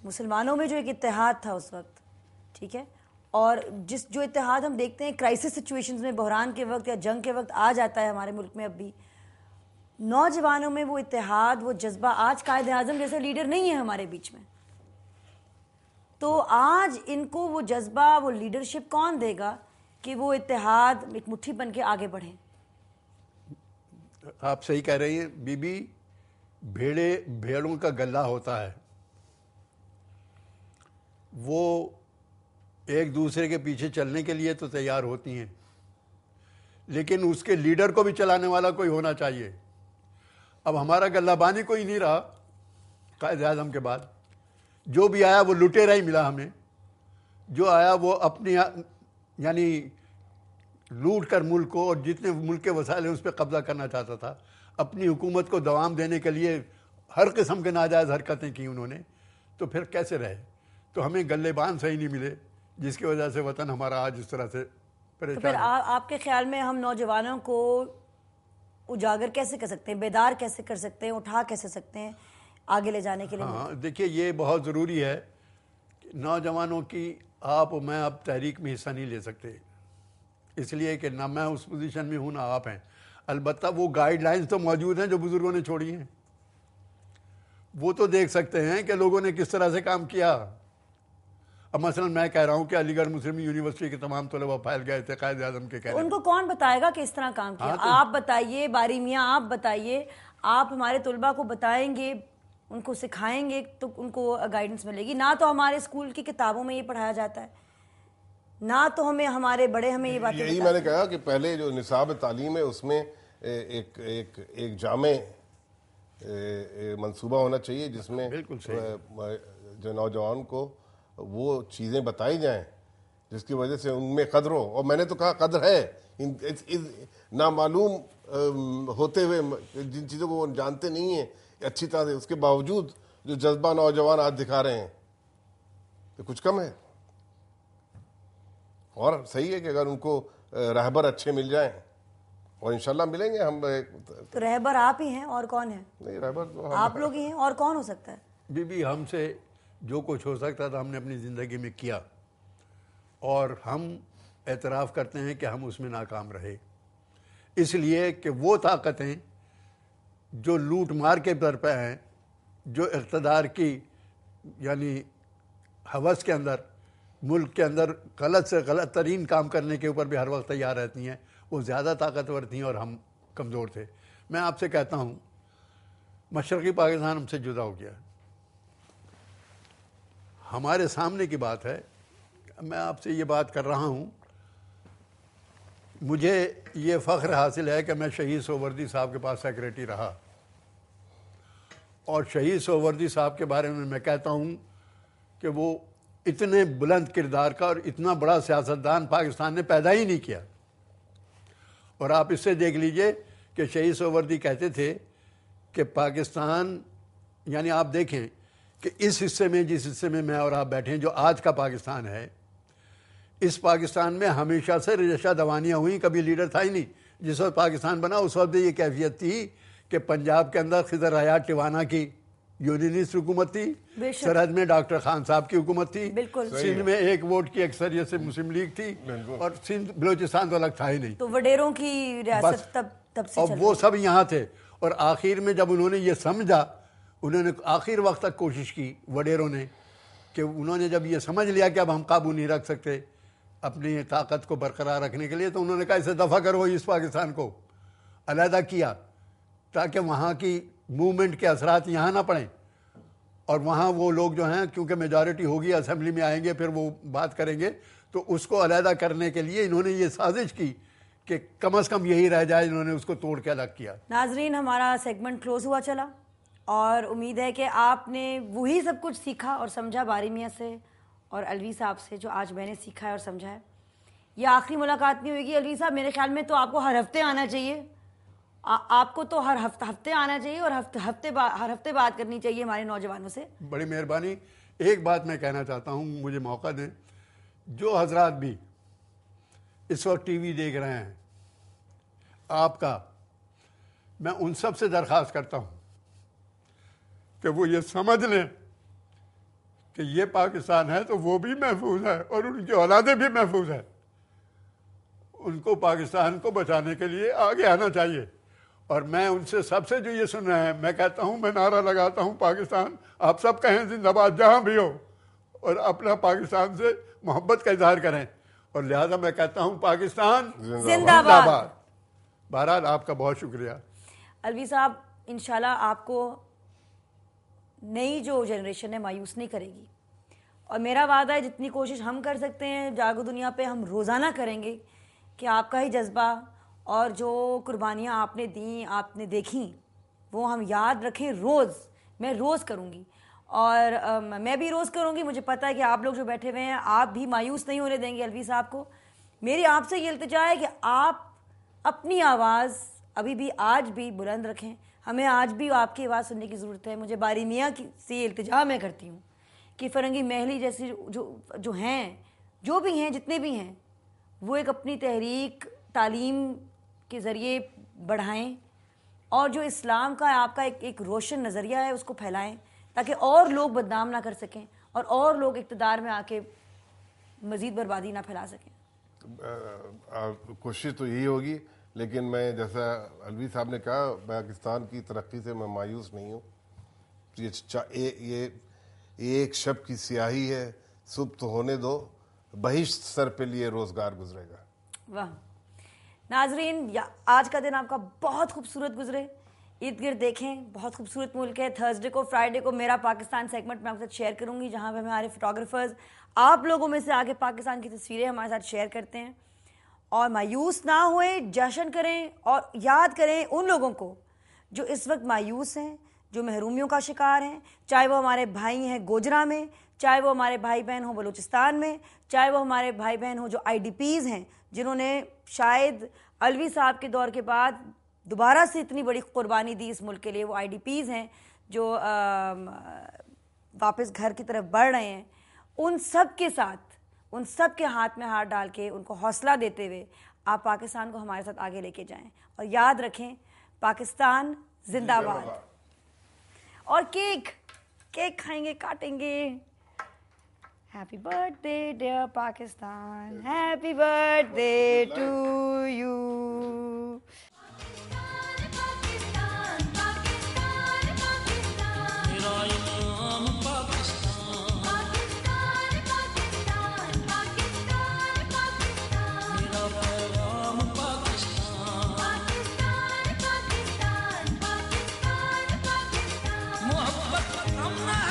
مسلمانوں میں جو ایک اتحاد تھا اس وقت، ٹھیک ہے، اور جو اتحاد ہم دیکھتے ہیں کرائسس سچویشنز میں، بحران کے وقت یا جنگ کے وقت آ جاتا ہے ہمارے ملک میں، اب بھی نوجوانوں میں وہ اتحاد، وہ جذبہ، آج قائد اعظم جیسے لیڈر نہیں ہے ہمارے بیچ میں، تو آج ان کو وہ جذبہ، وہ لیڈرشپ کون دے گا کہ وہ اتحاد ایک مٹھی بن کے آگے بڑھیں؟ آپ صحیح کہہ رہی ہیں بی بی، بھیڑوں کا گلہ ہوتا ہے، وہ ایک دوسرے کے پیچھے چلنے کے لیے تو تیار ہوتی ہیں، لیکن اس کے لیڈر کو بھی چلانے والا کوئی ہونا چاہیے۔ اب ہمارا گلہ بانی کوئی نہیں رہا قائد اعظم کے بعد، جو بھی آیا وہ لٹیرا ہی ملا ہمیں، جو آیا وہ اپنی یعنی لوٹ کر ملک کو اور جتنے ملک کے وسائل ہیں اس پہ قبضہ کرنا چاہتا تھا، اپنی حکومت کو دوام دینے کے لیے ہر قسم کے ناجائز حرکتیں کی انہوں نے، تو پھر کیسے رہے؟ تو ہمیں گلے بان صحیح نہیں ملے، جس کی وجہ سے وطن ہمارا آج اس طرح سے تو پھر پریشان ہے۔ آپ کے خیال میں ہم نوجوانوں کو اجاگر کیسے کر سکتے ہیں، بیدار کیسے کر سکتے ہیں، اٹھا کیسے سکتے ہیں آگے لے جانے کے لیے؟ ہاں دیکھیے، یہ بہت ضروری ہے کہ نوجوانوں کی، آپ اور میں اب تحریک میں حصہ نہیں لے سکتے، اس لیے کہ نہ میں اس پوزیشن میں ہوں نہ آپ ہیں۔ البتہ وہ گائیڈ لائنز تو موجود ہیں جو بزرگوں نے چھوڑی ہیں، وہ تو دیکھ سکتے ہیں کہ لوگوں نے کس طرح سے کام کیا۔ اب مثلا میں کہہ رہا ہوں کہ علی گڑھ مسلم یونیورسٹی کے تمام طلباء پھیل گئے تھے قائد اعظم کے کہنے ان پر۔ کو کون بتائے گا کہ اس طرح کام کیا؟ آپ بتائیے، باری میاں آپ بتائیے، آپ ہمارے طلباء کو بتائیں گے، ان کو سکھائیں گے تو ان کو گائیڈنس ملے گی۔ نہ تو ہمارے اسکول کی کتابوں میں یہ پڑھایا جاتا ہے، نہ تو ہمارے بڑے ہمیں یہ باتیں یہی میں نے کہا کہ پہلے جو نصاب تعلیم ہے اس میں ایک جامع منصوبہ ہونا چاہیے جس میں جو نوجوان کو وہ چیزیں بتائی جائیں جس کی وجہ سے ان میں قدر ہو۔ اور میں نے تو کہا قدر ہے، نامعلوم ہوتے ہوئے جن چیزوں کو وہ جانتے نہیں ہیں اچھی طرح سے، اس کے باوجود جو جذبہ نوجوان آج دکھا رہے ہیں تو کچھ کم ہے۔ اور صحیح ہے کہ اگر ان کو رہبر اچھے مل جائیں، اور انشاءاللہ ملیں گے ہم۔ تو رہبر آپ ہی ہیں، اور کون ہے؟ نہیں، رہبر تو آپ لوگ ہی ہیں، اور کون ہو سکتا ہے؟ بی بی، ہم سے جو کچھ ہو سکتا تھا ہم نے اپنی زندگی میں کیا، اور ہم اعتراف کرتے ہیں کہ ہم اس میں ناکام رہے، اس لیے کہ وہ طاقتیں جو لوٹ مار کے در پہ ہیں، جو اقتدار کی یعنی ہوس کے اندر، ملک کے اندر غلط سے غلط ترین کام کرنے کے اوپر بھی ہر وقت تیار رہتی ہیں، وہ زیادہ طاقتور تھیں اور ہم کمزور تھے۔ میں آپ سے کہتا ہوں، مشرقی پاکستان ہم سے جدا ہو گیا، ہمارے سامنے کی بات ہے، میں آپ سے یہ بات کر رہا ہوں، مجھے یہ فخر حاصل ہے کہ میں شہید سہروردی صاحب کے پاس سیکریٹری رہا، اور شہید سہروردی صاحب کے بارے میں کہتا ہوں کہ وہ اتنے بلند کردار کا اور اتنا بڑا سیاستدان پاکستان نے پیدا ہی نہیں کیا۔ اور آپ اس سے دیکھ لیجئے کہ شہید سہروردی کہتے تھے کہ پاکستان، یعنی آپ دیکھیں کہ اس حصے میں، جس حصے میں اور آپ بیٹھے ہیں، جو آج کا پاکستان ہے، اس پاکستان میں ہمیشہ سے رجشہ دوانیاں ہوئیں، کبھی لیڈر تھا ہی نہیں۔ جس وقت پاکستان بنا اس وقت یہ کیفیت تھی کہ پنجاب کے اندر خضر حیات ٹیوانا کی یونینسٹ حکومت تھی، سرحد میں ڈاکٹر خان صاحب کی حکومت تھی، سندھ میں ایک ووٹ کی اکثریت سے مسلم لیگ تھی، اور سندھ بلوچستان تو الگ تھا ہی نہیں، تو وڈیروں کی ریاست تب سے اور وہ سب یہاں تھے۔ اور آخر میں جب انہوں نے یہ سمجھا، انہوں نے آخر وقت تک کوشش کی وڈیروں نے، کہ انہوں نے جب یہ سمجھ لیا کہ اب ہم قابو نہیں رکھ سکتے اپنی طاقت کو برقرار رکھنے کے لیے، تو انہوں نے کہا اسے دفع کرو، اس پاکستان کو علیحدہ کیا تاکہ وہاں کی موومنٹ کے اثرات یہاں نہ پڑیں، اور وہاں وہ لوگ جو ہیں کیونکہ میجارٹی ہوگی، اسمبلی میں آئیں گے، پھر وہ بات کریں گے، تو اس کو علیحدہ کرنے کے لیے انہوں نے یہ سازش کی کہ کم از کم یہی رہ جائے، انہوں نے اس کو توڑ کے الگ کیا۔ ناظرین، ہمارا سیگمنٹ کلوز ہوا چلا، اور امید ہے کہ آپ نے وہی سب کچھ سیکھا اور سمجھا باری میاں سے اور الوی صاحب سے جو آج میں نے سیکھا ہے اور سمجھا ہے۔ یہ آخری ملاقات نہیں ہوئے گی الوی صاحب، میرے خیال میں تو آپ کو ہر ہفتے آنا چاہیے، آپ کو تو ہر ہفتے آنا چاہیے، اور ہر ہفتے بات کرنی چاہیے ہمارے نوجوانوں سے۔ بڑی مہربانی۔ ایک بات میں کہنا چاہتا ہوں، مجھے موقع دیں، جو حضرات بھی اس وقت ٹی وی دیکھ رہے ہیں آپ کا، میں ان سب سے درخواست کرتا ہوں کہ وہ یہ سمجھ لیں کہ یہ پاکستان ہے تو وہ بھی محفوظ ہے اور ان کی اولادیں بھی محفوظ ہیں. ان کو پاکستان کو بچانے کے لیے آگے آنا چاہیے. اور میں ان سے سب سے جو یہ سن رہے ہیں, میں کہتا ہوں, میں نعرہ لگاتا ہوں, پاکستان آپ سب کہیں زندہ باد جہاں بھی ہو, اور اپنا پاکستان سے محبت کا اظہار کریں. اور لہذا میں کہتا ہوں پاکستان زندہ باد. بہرحال آپ کا بہت شکریہ. الوی صاحب, انشاءاللہ آپ کو نئی جو جنریشن ہے مایوس نہیں کرے گی, اور میرا وعدہ ہے جتنی کوشش ہم کر سکتے ہیں جاگو دنیا پہ ہم روزانہ کریں گے کہ آپ کا ہی جذبہ اور جو قربانیاں آپ نے دیں, آپ نے دیکھیں, وہ ہم یاد رکھیں. میں روز کروں گی, اور میں بھی روز کروں گی. مجھے پتہ ہے کہ آپ لوگ جو بیٹھے ہوئے ہیں آپ بھی مایوس نہیں ہونے دیں گے الوی صاحب کو. میری آپ سے یہ التجا ہے کہ آپ اپنی آواز ابھی بھی آج بھی بلند رکھیں. ہمیں آج بھی آپ کی آواز سننے کی ضرورت ہے. مجھے باری میاں کی سے یہ التجا میں کرتی ہوں کہ فرنگی محلی جیسی جو ہیں, جو بھی ہیں, جتنے بھی ہیں, وہ ایک اپنی تحریک تعلیم کے ذریعے بڑھائیں, اور جو اسلام کا آپ کا ایک روشن نظریہ ہے اس کو پھیلائیں, تاکہ اور لوگ بدنام نہ کر سکیں اور لوگ اقتدار میں آ کے مزید بربادی نہ پھیلا سکیں. کوشش تو یہی ہوگی, لیکن میں جیسا الوی صاحب نے کہا, پاکستان کی ترقی سے میں مایوس نہیں ہوں. یہ ایک شب کی سیاہی ہے, صبح تو ہونے دو, بہشت سر پہ لیے روزگار گزرے گا. واہ. ناظرین, آج کا دن آپ کا بہت خوبصورت گزرے. ارد گرد دیکھیں, بہت خوبصورت ملک ہے. تھرسڈے کو, فرائیڈے کو میرا پاکستان سیگمنٹ میں آپ کے ساتھ شیئر کروں گی, جہاں پہ ہمارے فوٹوگرافرز آپ لوگوں میں سے آگے پاکستان کی تصویریں ہمارے ساتھ شیئر کرتے ہیں. اور مایوس نہ ہوئیں, جشن کریں, اور یاد کریں ان لوگوں کو جو اس وقت مایوس ہیں, جو محرومیوں کا شکار ہیں, چاہے وہ ہمارے بھائی ہیں گوجرا میں, چاہے وہ ہمارے بھائی بہن ہوں بلوچستان میں, چاہے وہ ہمارے بھائی بہن ہوں جو IDPs ہیں, جنہوں نے شاید الوی صاحب کے دور کے بعد دوبارہ سے اتنی بڑی قربانی دی اس ملک کے لیے. وہ IDPs ہیں جو واپس گھر کی طرف بڑھ رہے ہیں. ان سب کے ساتھ, ان سب کے ہاتھ میں ہاتھ ڈال کے ان کو حوصلہ دیتے ہوئے آپ پاکستان کو ہمارے ساتھ آگے لے کے جائیں. اور یاد رکھیں, پاکستان زندہ باد. اور کیک کھائیں گے, کاٹیں گے. Happy birthday dear Pakistan, happy birthday to you. محبت